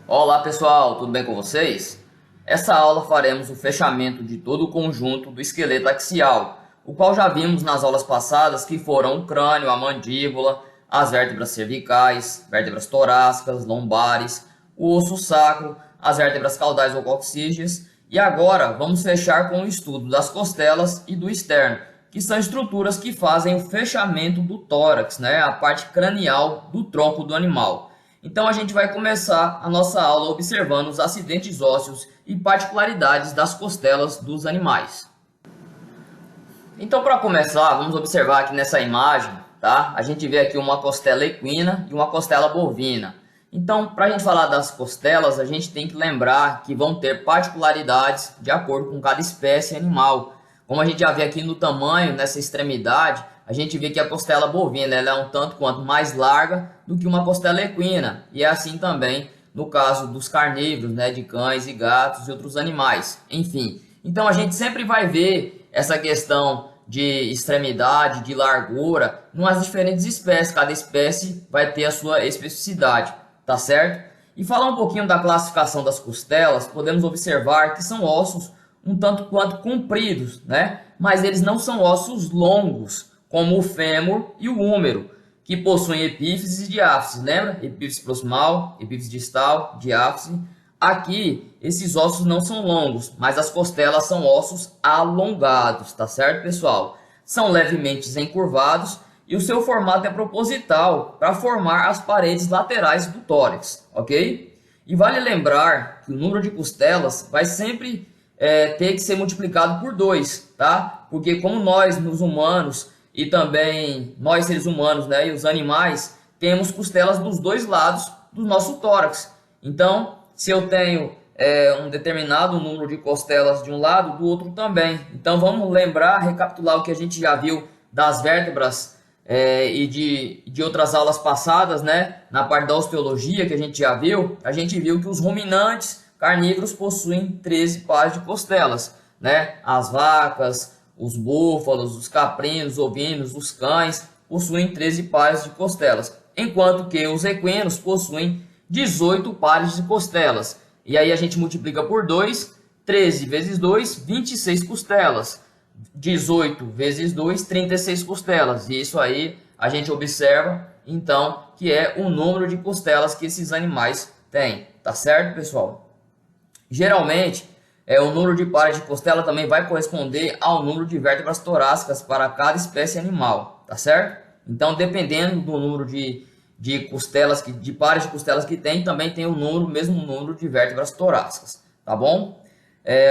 Olá pessoal, tudo bem com vocês? Essa aula faremos o fechamento de todo o conjunto do esqueleto axial, o qual já vimos nas aulas passadas, que foram o crânio, a mandíbula, as vértebras cervicais, vértebras torácicas, lombares, o osso sacro, as vértebras caudais ou coxígeas, e agora vamos fechar com o estudo das costelas e do externo, que são estruturas que fazem o fechamento do tórax, a parte cranial do tronco do animal. Então a gente vai começar a nossa aula observando os acidentes ósseos e particularidades das costelas dos animais. Então, para começar, vamos observar aqui nessa imagem, tá? A gente vê aqui uma costela equina e uma costela bovina. Então, para a gente falar das costelas, a gente tem que lembrar que vão ter particularidades de acordo com cada espécie animal. Como a gente já vê aqui no tamanho, nessa extremidade, a gente vê que a costela bovina ela é um tanto quanto mais larga do que uma costela equina. E é assim também no caso dos carnívoros, de cães e gatos e outros animais. Enfim, então a gente sempre vai ver essa questão de extremidade, de largura, nas diferentes espécies. Cada espécie vai ter a sua especificidade, tá certo? E falar um pouquinho da classificação das costelas, podemos observar que são ossos um tanto quanto compridos, mas eles não são ossos longos, como o fêmur e o húmero, que possuem epífise e diáfise. Lembra? Epífise proximal, epífise distal, diáfise. Aqui, esses ossos não são longos, mas as costelas são ossos alongados, tá certo, pessoal? São levemente encurvados e o seu formato é proposital para formar as paredes laterais do tórax, ok? E vale lembrar que o número de costelas vai sempre ter que ser multiplicado por 2, tá? Porque como nós, nos humanos, e também nós seres humanos, e os animais, temos costelas dos dois lados do nosso tórax. Então, se eu tenho um determinado número de costelas de um lado, do outro também. Então, vamos lembrar, recapitular o que a gente já viu das vértebras e de outras aulas passadas, na parte da osteologia que a gente já viu. A gente viu que os ruminantes carnívoros possuem 13 pares de costelas, As vacas, os búfalos, os caprinos, os ovinos, os cães possuem 13 pares de costelas, enquanto que os equinos possuem 18 pares de costelas. E aí a gente multiplica por 2, 13 vezes 2, 26 costelas. 18 vezes 2, 36 costelas. E isso aí a gente observa, então, que é o número de costelas que esses animais têm. Tá certo, pessoal? Geralmente, o número de pares de costela também vai corresponder ao número de vértebras torácicas para cada espécie animal, tá certo? Então, dependendo do número de costelas, de pares de costelas que tem, também tem o mesmo número de vértebras torácicas, tá bom?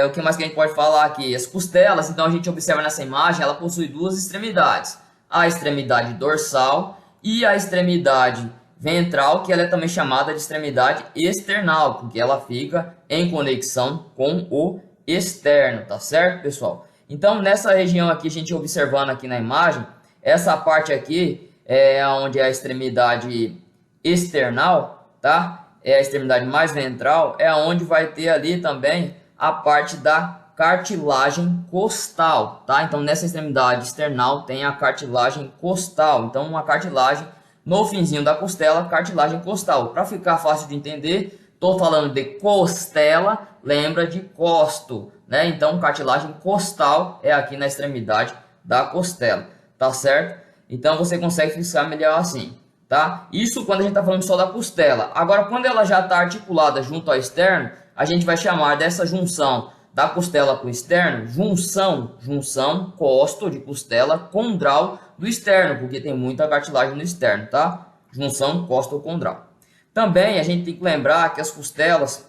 O que mais que a gente pode falar aqui? As costelas, então a gente observa nessa imagem, ela possui duas extremidades. A extremidade dorsal e a extremidade ventral, que ela é também chamada de extremidade external, porque ela fica em conexão com o externo, tá certo, pessoal? Então, nessa região aqui, a gente observando aqui na imagem, essa parte aqui é onde é a extremidade external, tá? É a extremidade mais ventral, é onde vai ter ali também a parte da cartilagem costal, tá? Então, nessa extremidade external tem a cartilagem costal. Então, uma cartilagem no finzinho da costela, cartilagem costal. Para ficar fácil de entender, estou falando de costela, lembra de costo, Então, cartilagem costal é aqui na extremidade da costela, tá certo? Então, você consegue fixar melhor assim, tá? Isso quando a gente está falando só da costela. Agora, quando ela já está articulada junto ao externo, a gente vai chamar dessa junção da costela com o externo, junção, costo de costela, condral do externo, porque tem muita cartilagem no externo, tá? Junção, costo ou condral. Também a gente tem que lembrar que as costelas,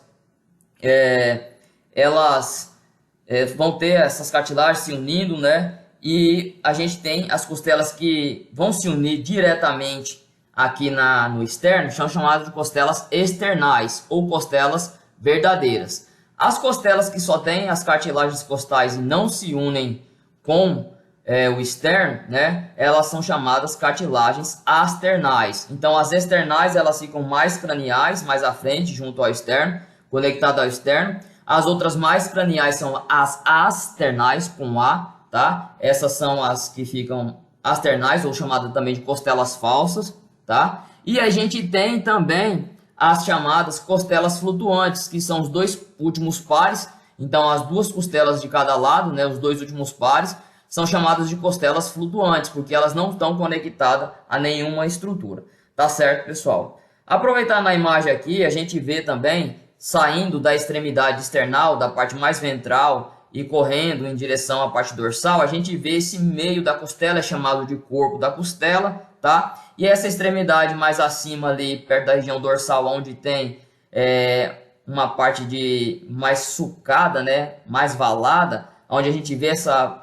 elas vão ter essas cartilagens se unindo, E a gente tem as costelas que vão se unir diretamente aqui no externo, são chamadas de costelas externais ou costelas verdadeiras. As costelas que só têm as cartilagens costais e não se unem com o externo, Elas são chamadas cartilagens asternais. Então, as externais, elas ficam mais craniais, mais à frente, junto ao externo, conectado ao externo. As outras mais craniais são as asternais, com A, tá? Essas são as que ficam asternais, ou chamadas também de costelas falsas, tá? E a gente tem também as chamadas costelas flutuantes, que são os dois últimos pares. Então, as duas costelas de cada lado, né, os dois últimos pares, são chamadas de costelas flutuantes, porque elas não estão conectadas a nenhuma estrutura. Tá certo, pessoal? Aproveitar na imagem aqui, a gente vê também, saindo da extremidade external, da parte mais ventral, e correndo em direção à parte dorsal, a gente vê esse meio da costela, é chamado de corpo da costela, tá? E essa extremidade mais acima ali, perto da região dorsal, onde tem uma parte de mais sucada, né? Mais valada, onde a gente vê essa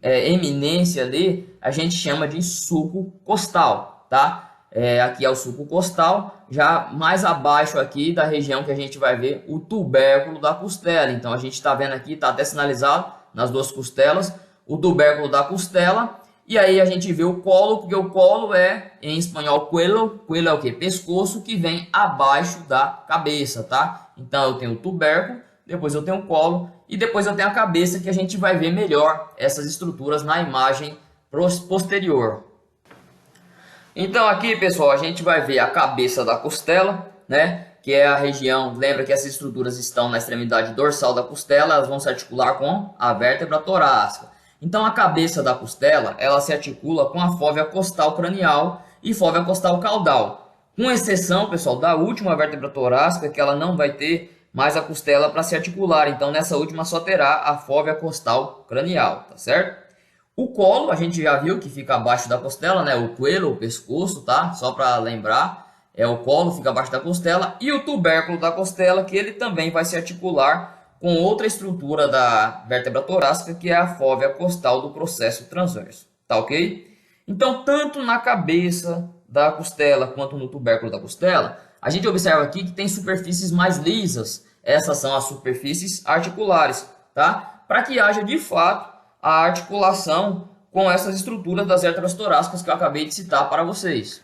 eminência ali, a gente chama de sulco costal, tá? Aqui é o sulco costal, já mais abaixo aqui da região que a gente vai ver o tubérculo da costela. Então a gente está vendo aqui, está até sinalizado nas duas costelas, o tubérculo da costela. E aí a gente vê o colo, porque o colo é, em espanhol, cuello. Cuello é o que? Pescoço, que vem abaixo da cabeça, tá? Então eu tenho o tubérculo, depois eu tenho o colo e depois eu tenho a cabeça, que a gente vai ver melhor essas estruturas na imagem posterior. Então aqui, pessoal, a gente vai ver a cabeça da costela, né? Que é a região, lembra que essas estruturas estão na extremidade dorsal da costela, elas vão se articular com a vértebra torácica. Então a cabeça da costela, ela se articula com a fóvea costal cranial e fóvea costal caudal. Com exceção, pessoal, da última vértebra torácica, que ela não vai ter mais a costela para se articular. Então nessa última só terá a fóvea costal cranial, tá certo? O colo, a gente já viu que fica abaixo da costela, né? O cuello, o pescoço, tá? Só para lembrar, o colo fica abaixo da costela. E o tubérculo da costela, que ele também vai se articular com outra estrutura da vértebra torácica, que é a fóvea costal do processo transverso, tá ok? Então, tanto na cabeça da costela quanto no tubérculo da costela, a gente observa aqui que tem superfícies mais lisas. Essas são as superfícies articulares, tá? Para que haja, de fato, a articulação com essas estruturas das vértebras torácicas que eu acabei de citar para vocês.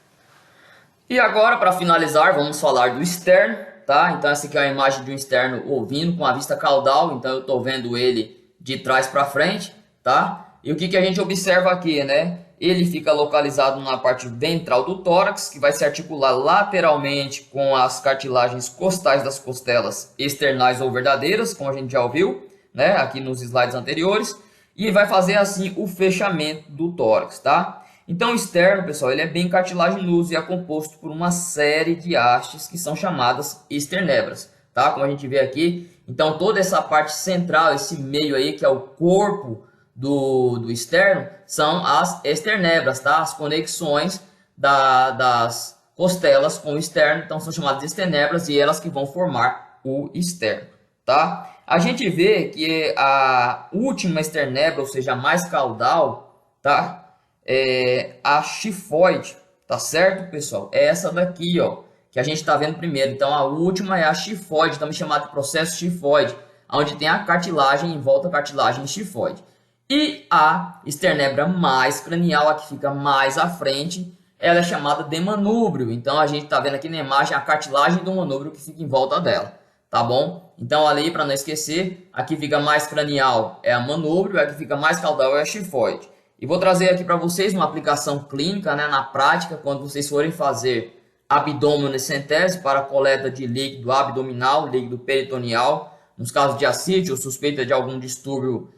E agora, para finalizar, vamos falar do externo, tá? Então essa aqui é a imagem de um externo ouvindo com a vista caudal, então eu estou vendo ele de trás para frente, tá? E o que a gente observa aqui, né? Ele fica localizado na parte ventral do tórax, que vai se articular lateralmente com as cartilagens costais das costelas externais ou verdadeiras, como a gente já ouviu, né? Aqui nos slides anteriores. E vai fazer assim o fechamento do tórax, tá? Então o externo, pessoal, ele é bem cartilaginoso e é composto por uma série de hastes que são chamadas esternebras, tá? Como a gente vê aqui. Então toda essa parte central, esse meio aí que é o corpo do externo, são as esternebras, tá? As conexões das costelas com o externo, então são chamadas esternebras e elas que vão formar o externo, tá? A gente vê que a última esternebra, ou seja, a mais caudal, tá? É a xifoide, tá certo, pessoal? É essa daqui, ó, que a gente está vendo primeiro. Então, a última é a xifoide, também chamada de processo xifoide, onde tem a cartilagem em volta da cartilagem xifoide. E a esternebra mais cranial, a que fica mais à frente, ela é chamada de manúbrio. Então, a gente está vendo aqui na imagem a cartilagem do manúbrio que fica em volta dela. Tá bom? Então, ali, para não esquecer, aqui fica mais cranial é a manúbrio, aqui fica mais caudal é a xifoide. E vou trazer aqui para vocês uma aplicação clínica, né, na prática, quando vocês forem fazer abdominocentese para coleta de líquido abdominal, líquido peritoneal, nos casos de ascite ou suspeita de algum distúrbio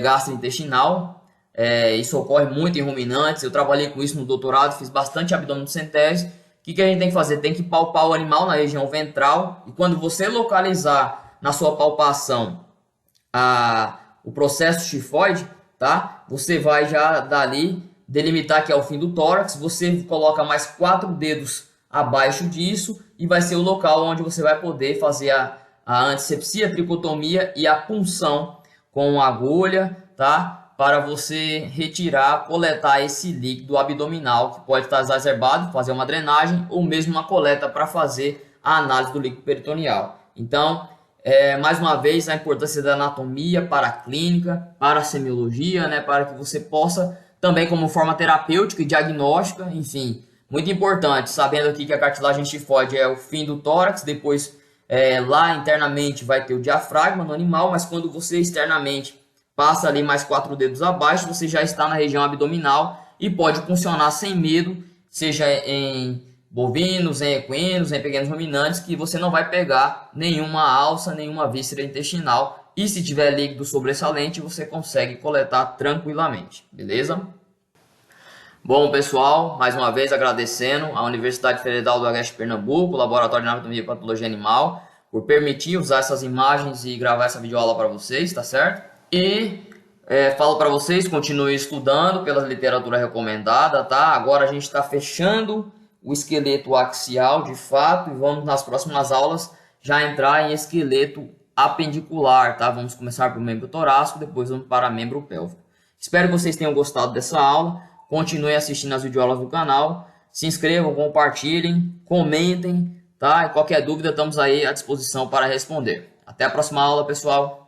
gastrointestinal. Isso ocorre muito em ruminantes. Eu trabalhei com isso no doutorado, fiz bastante abdominocentese. O que a gente tem que fazer? Tem que palpar o animal na região ventral e quando você localizar na sua palpação o processo xifoide, tá? Você vai já dali delimitar que é o fim do tórax, você coloca mais 4 dedos abaixo disso e vai ser o local onde você vai poder fazer a antisepsia, a tricotomia e a punção com agulha, tá? Para você retirar, coletar esse líquido abdominal que pode estar exacerbado, fazer uma drenagem ou mesmo uma coleta para fazer a análise do líquido peritoneal. Então, mais uma vez, a importância da anatomia para a clínica, para a semiologia, né, para que você possa também como forma terapêutica e diagnóstica, enfim, muito importante, sabendo aqui que a cartilagem xifoide é o fim do tórax, depois lá internamente vai ter o diafragma no animal, mas quando você externamente passa ali mais 4 dedos abaixo, você já está na região abdominal e pode funcionar sem medo, seja em bovinos, em equinos, em pequenos ruminantes, que você não vai pegar nenhuma alça, nenhuma víscera intestinal. E se tiver líquido sobressalente, você consegue coletar tranquilamente, beleza? Bom, pessoal, mais uma vez agradecendo à Universidade Federal do Agreste Pernambuco, Laboratório de Anatomia e Patologia Animal, por permitir usar essas imagens e gravar essa videoaula para vocês, tá certo? E falo para vocês, continuem estudando pela literatura recomendada, tá? Agora a gente está fechando o esqueleto axial de fato e vamos nas próximas aulas já entrar em esqueleto apendicular, tá? Vamos começar pelo membro torácico, depois vamos para membro pélvico. Espero que vocês tenham gostado dessa aula. Continuem assistindo as videoaulas do canal. Se inscrevam, compartilhem, comentem, tá? E qualquer dúvida, estamos aí à disposição para responder. Até a próxima aula, pessoal.